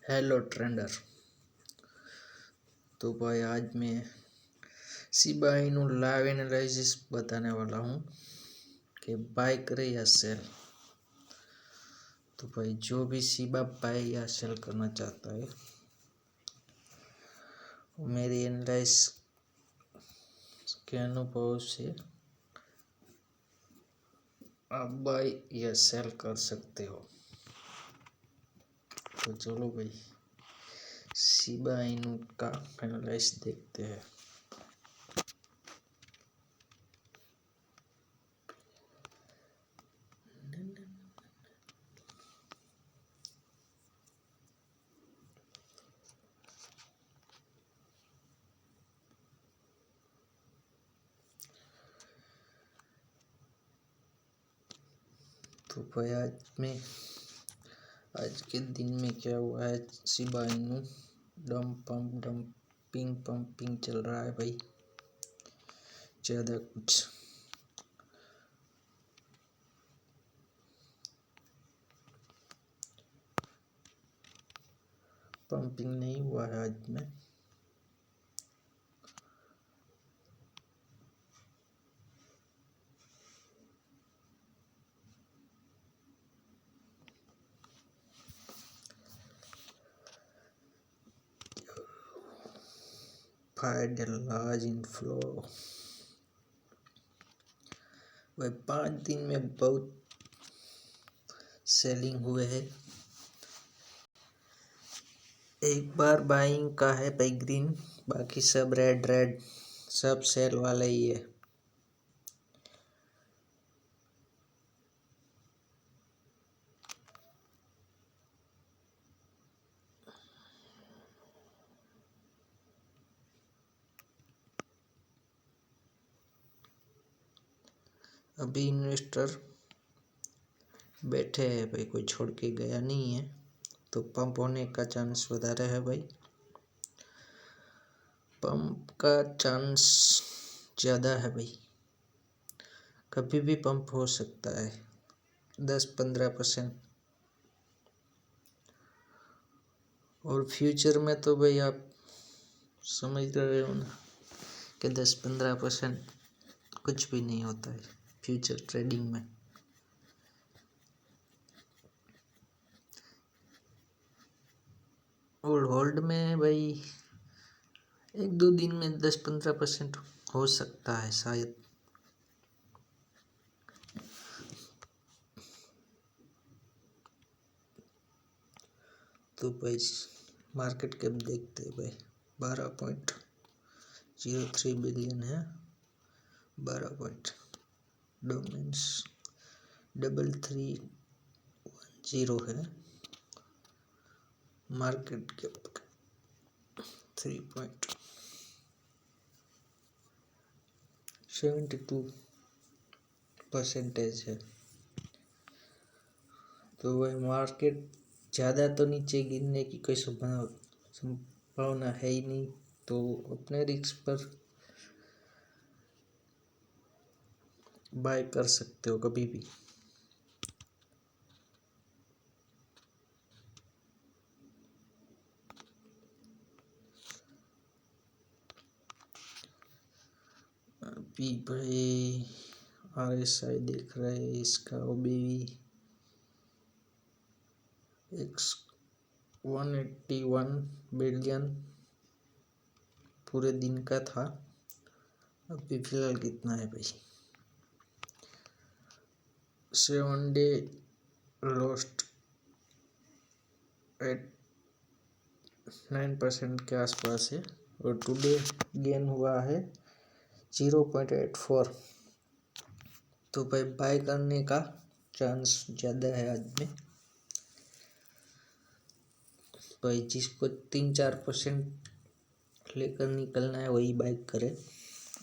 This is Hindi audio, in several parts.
Hello trender. तो भाई आज मैं शिबा इनू लाइव एनालिसिस बताने वाला हूँ कि बाय करे या सेल। तो भाई जो भी शिबा बाय या सेल करना चाहता है मेरी एनालिसिस के अनुभव से आप बाय या सेल कर सकते हो। तो चलो भाई शिबा इनू का एनालिसिस देखते हैं। तो भाई आज के दिन में क्या हुआ है, शिबा इनू पंपिंग चल रहा है भाई, ज़्यादा कुछ पंपिंग नहीं हुआ है आज में। फाइंड लार्ज इनफ्लो भाई 5 दिन में बहुत सेलिंग हुए हैं। एक बार बाइंग का है भाई ग्रीन, बाकी सब रेड सब सेल वाले ही है। अभी इन्वेस्टर बैठे हैं भाई, कोई छोड़ के गया नहीं है, तो पंप होने का चांस વધારે है भाई। पंप का चांस ज़्यादा है भाई, कभी भी पंप हो सकता है 10-15%। और फ्यूचर में तो भाई आप समझ रहे हो ना कि 10-15% कुछ भी नहीं होता है फ्यूचर ट्रेडिंग में। और होल्ड में भाई 1-2 दिन में 10-15% हो सकता है शायद। तो भाई मार्केट कैप देखते हैं भाई, 12.03 बिलियन है, 12 पॉइंट डोमेन्स 3310 है। मार्केट कैप 3.72% है। तो वह मार्केट ज़्यादा तो नीचे गिरने की कोई संभावना है ही नहीं, तो अपने रिस्क पर बाय कर सकते हो कभी भी। अभी भाई RSI देख रहे हैं, इसका OBV 181 बिलियन पूरे दिन का था। अभी फिलहाल कितना है भाई, 7 डे लॉस्ट 9% के आसपास है, और टुडे गेन हुआ है 0.84। तो भाई बाय करने का चांस ज़्यादा है आज में भाई। जिसको 3-4% लेकर निकलना है वही बाय करे,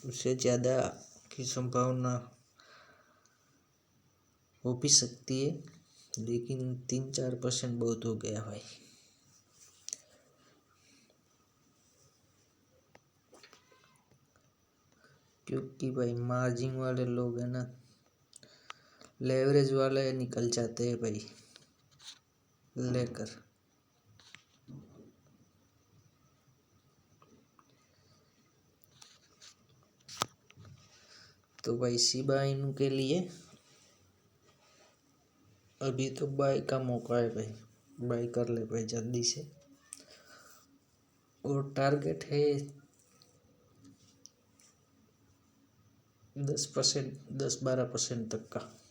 उससे ज़्यादा की संभावना हो भी सकती है, लेकिन 3-4% बहुत हो गया भाई। क्योंकि भाई मार्जिन वाले लोग हैं ना, लेवरेज वाले निकल जाते हैं भाई लेकर। तो भाई शिबा इनू के लिए अभी तो बाय का मौका है भाई, बाय कर ले भाई जल्दी से। और टारगेट है 10%, 10-12% तक का।